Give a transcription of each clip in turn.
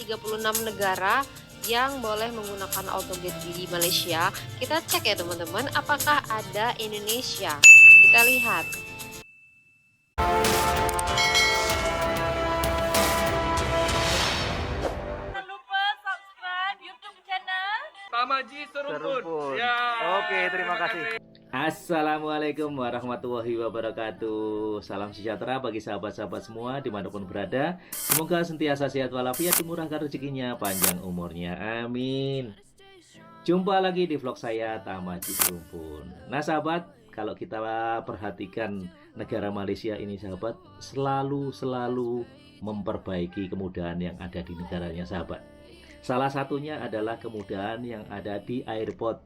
36 negara yang boleh menggunakan autogate di Malaysia. Kita cek ya teman-teman, apakah ada Indonesia. Kita lihat. Jangan lupa subscribe YouTube channel Tamaji Seruput. Ya. Oke, terima kasih. Assalamualaikum warahmatullahi wabarakatuh. Salam sejahtera bagi sahabat-sahabat semua dimanapun berada. Semoga sentiasa sehat walafiat, dimurahkan rezekinya, panjang umurnya, amin. Jumpa lagi di vlog saya, Tamaji Seruput. Nah sahabat, kalau kita perhatikan negara Malaysia ini sahabat, selalu memperbaiki kemudahan yang ada di negaranya sahabat. Salah satunya adalah kemudahan yang ada di airport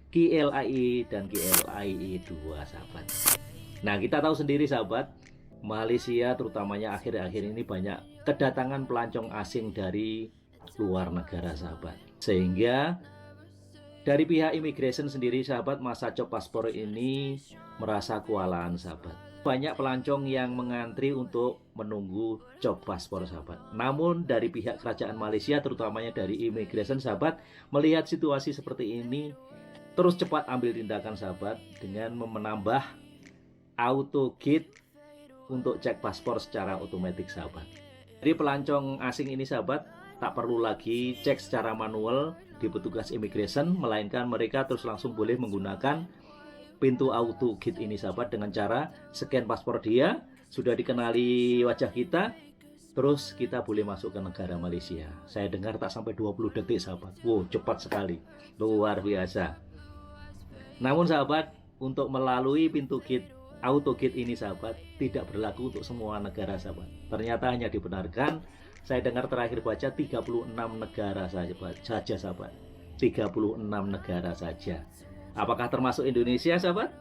KLIA dan KLIA 2 sahabat. Nah kita tahu sendiri sahabat, Malaysia terutamanya akhir-akhir ini banyak kedatangan pelancong asing dari luar negara sahabat. Sehingga dari pihak immigration sendiri sahabat, masa cop paspor ini merasa kewalahan sahabat. Banyak pelancong yang mengantri untuk menunggu cop paspor sahabat. Namun dari pihak kerajaan Malaysia terutamanya dari immigration sahabat, melihat situasi seperti ini, terus cepat ambil tindakan sahabat dengan menambah auto gate untuk cek paspor secara otomatis sahabat. Jadi pelancong asing ini sahabat tak perlu lagi cek secara manual di petugas immigration, melainkan mereka terus langsung boleh menggunakan pintu auto gate ini sahabat dengan cara scan paspor dia, sudah dikenali wajah kita, terus kita boleh masuk ke negara Malaysia. Saya dengar tak sampai 20 detik sahabat. Wow, cepat sekali, luar biasa. Namun sahabat, untuk melalui pintu gate auto gate ini sahabat tidak berlaku untuk semua negara sahabat. Ternyata hanya dibenarkan, saya dengar terakhir baca 36 negara saja sahabat. 36 negara saja. Apakah termasuk Indonesia sahabat?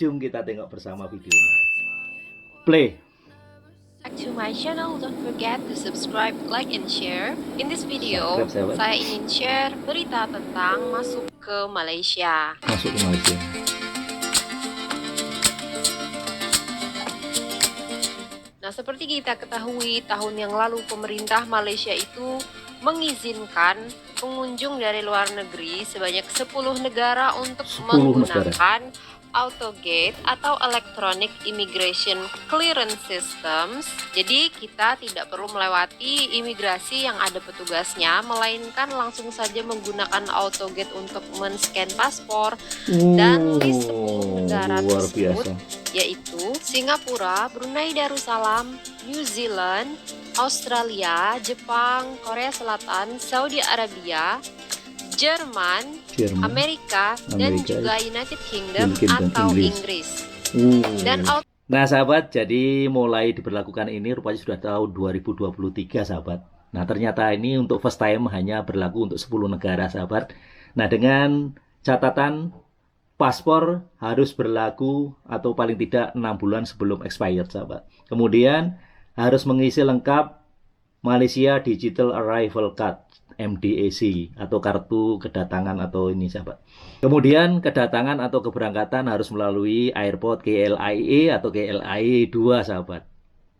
Jom kita tengok bersama videonya. Play. Back to my channel, don't forget to subscribe, like, and share. In this video, saya ingin share berita tentang masuk ke Malaysia. Masuk ke Malaysia. Nah, seperti kita ketahui, tahun yang lalu pemerintah Malaysia itu mengizinkan pengunjung dari luar negeri sebanyak 10 negara untuk 10 menggunakan autogate atau electronic immigration clearance systems. Jadi kita tidak perlu melewati imigrasi yang ada petugasnya, melainkan langsung saja menggunakan autogate untuk men-scan paspor. Dan list 10 negara tersebut yaitu Singapura, Brunei Darussalam, New Zealand, Australia, Jepang, Korea Selatan, Saudi Arabia, Jerman, Amerika, dan juga United Kingdom atau Inggris. Nah sahabat, jadi mulai diberlakukan ini rupanya sudah tahun 2023 sahabat. Nah ternyata ini untuk first time hanya berlaku untuk 10 negara sahabat. Nah dengan catatan paspor harus berlaku atau paling tidak 6 bulan sebelum expired sahabat. Kemudian harus mengisi lengkap Malaysia Digital Arrival Card MDAC atau kartu kedatangan atau ini sahabat. Kemudian kedatangan atau keberangkatan harus melalui airport KLIA atau KLIA 2 sahabat.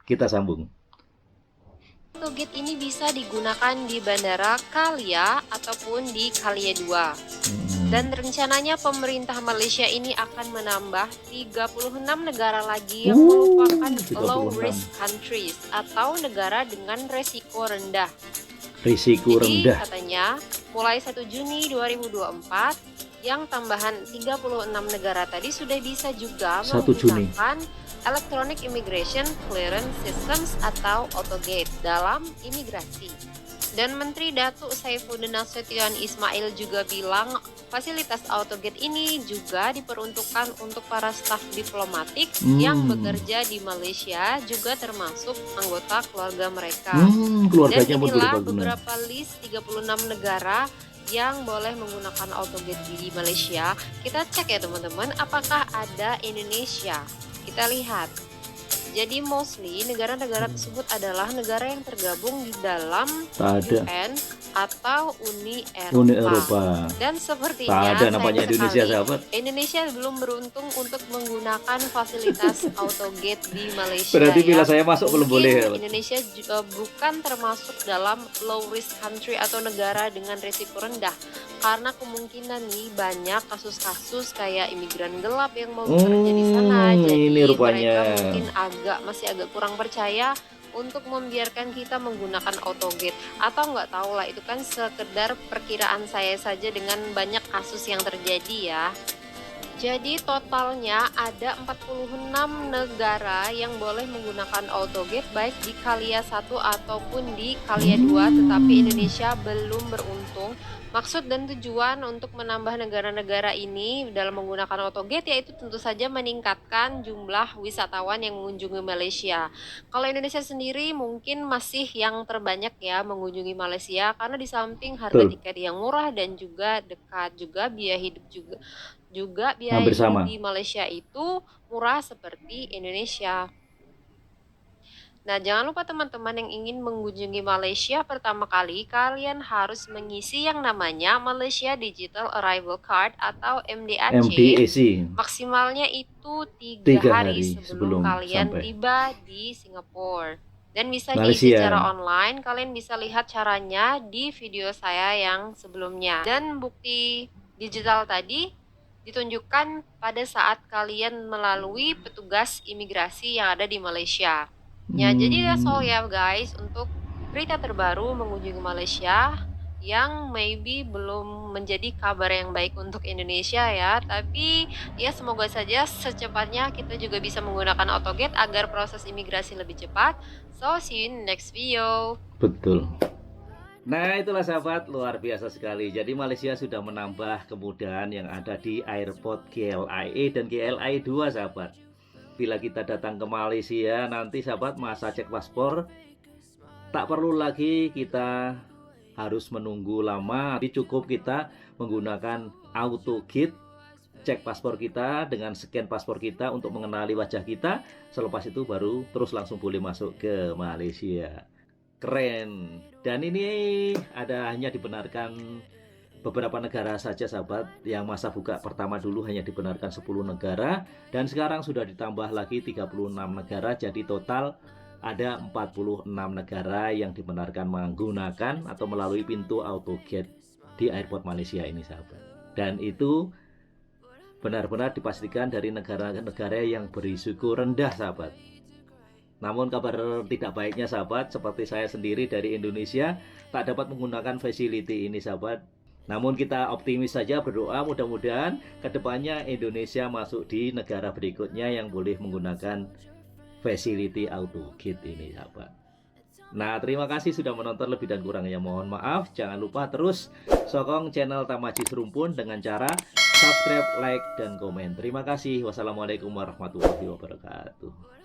Kita sambung. Autogate ini bisa digunakan di Bandara Kalia ataupun di Kalia 2. Dan rencananya pemerintah Malaysia ini akan menambah 36 negara lagi yang merupakan low risk countries atau negara dengan resiko rendah. Jadi katanya mulai 1 Juni 2024 yang tambahan 36 negara tadi sudah bisa juga menggunakan electronic immigration clearance systems atau autogate dalam imigrasi. Dan Menteri Datuk Saifuddin Nasution Ismail juga bilang fasilitas autogate ini juga diperuntukkan untuk para staf diplomatik yang bekerja di Malaysia, juga termasuk anggota keluarga mereka. Dan inilah beberapa list 36 negara yang boleh menggunakan autogate di Malaysia. Kita cek ya teman-teman, apakah ada Indonesia. Kita lihat. Jadi mostly negara-negara tersebut adalah negara yang tergabung di dalam UN atau Uni Eropa. Uni Eropa. Dan Tak sepertinya ada namanya sayang Indonesia, sekali, sahabat. Indonesia belum beruntung untuk menggunakan fasilitas autogate di Malaysia. Berarti ya. bila saya masuk belum Mungkin boleh, sahabat. Indonesia juga bukan termasuk dalam low risk country atau negara dengan risiko rendah, karena kemungkinan nih banyak kasus-kasus kayak imigran gelap yang mau bekerja di sana. Jadi Ini rupanya. mereka mungkin masih agak kurang percaya untuk membiarkan kita menggunakan autogate, atau nggak tahu lah, itu kan sekedar perkiraan saya saja dengan banyak kasus yang terjadi ya. Jadi totalnya ada 46 negara yang boleh menggunakan autogate baik di Kalia 1 ataupun di Kalia 2, tetapi Indonesia belum beruntung. Maksud dan tujuan untuk menambah negara-negara ini dalam menggunakan autogate yaitu tentu saja meningkatkan jumlah wisatawan yang mengunjungi Malaysia. Kalau Indonesia sendiri mungkin masih yang terbanyak ya mengunjungi Malaysia, karena di samping harga tiket yang murah dan juga dekat, juga biaya hidup biaya Hampir hidup sama. di Malaysia itu murah seperti Indonesia. Nah, jangan lupa teman-teman yang ingin mengunjungi Malaysia pertama kali, kalian harus mengisi yang namanya Malaysia Digital Arrival Card atau MDAC. Maksimalnya itu 3 hari sebelum kalian sampai tiba di Singapura. Dan bisa Malaysia. diisi secara online, kalian bisa lihat caranya di video saya yang sebelumnya. Dan bukti digital tadi ditunjukkan pada saat kalian melalui petugas imigrasi yang ada di Malaysia. Ya, jadi that's all ya guys untuk berita terbaru mengunjungi Malaysia yang maybe belum menjadi kabar yang baik untuk Indonesia ya. Tapi ya semoga saja secepatnya kita juga bisa menggunakan autogate agar proses imigrasi lebih cepat. So see you in the next video. Betul. Nah, itulah sahabat, luar biasa sekali. Jadi Malaysia sudah menambah kemudahan yang ada di airport KLIA dan KLIA 2 sahabat. Bila kita datang ke Malaysia nanti sahabat, masa cek paspor tak perlu lagi kita harus menunggu lama. Tapi cukup kita menggunakan autogate, cek paspor kita dengan scan paspor kita untuk mengenali wajah kita. Selepas itu baru terus langsung boleh masuk ke Malaysia. Keren. Dan ini hanya dibenarkan beberapa negara saja sahabat. Yang masa buka pertama dulu hanya dibenarkan 10 negara, dan sekarang sudah ditambah lagi 36 negara. Jadi total ada 46 negara yang dibenarkan menggunakan atau melalui pintu autogate di airport Malaysia ini sahabat. Dan itu benar-benar dipastikan dari negara-negara yang berisiko rendah sahabat. Namun kabar tidak baiknya sahabat, seperti saya sendiri dari Indonesia tak dapat menggunakan facility ini sahabat. Namun kita optimis saja, berdoa mudah-mudahan kedepannya Indonesia masuk di negara berikutnya yang boleh menggunakan facility autogate ini sahabat. Nah, terima kasih sudah menonton, lebih dan kurangnya mohon maaf. Jangan lupa terus sokong channel Tamaji Serumpun dengan cara subscribe, like, dan komen. Terima kasih. Wassalamualaikum warahmatullahi wabarakatuh.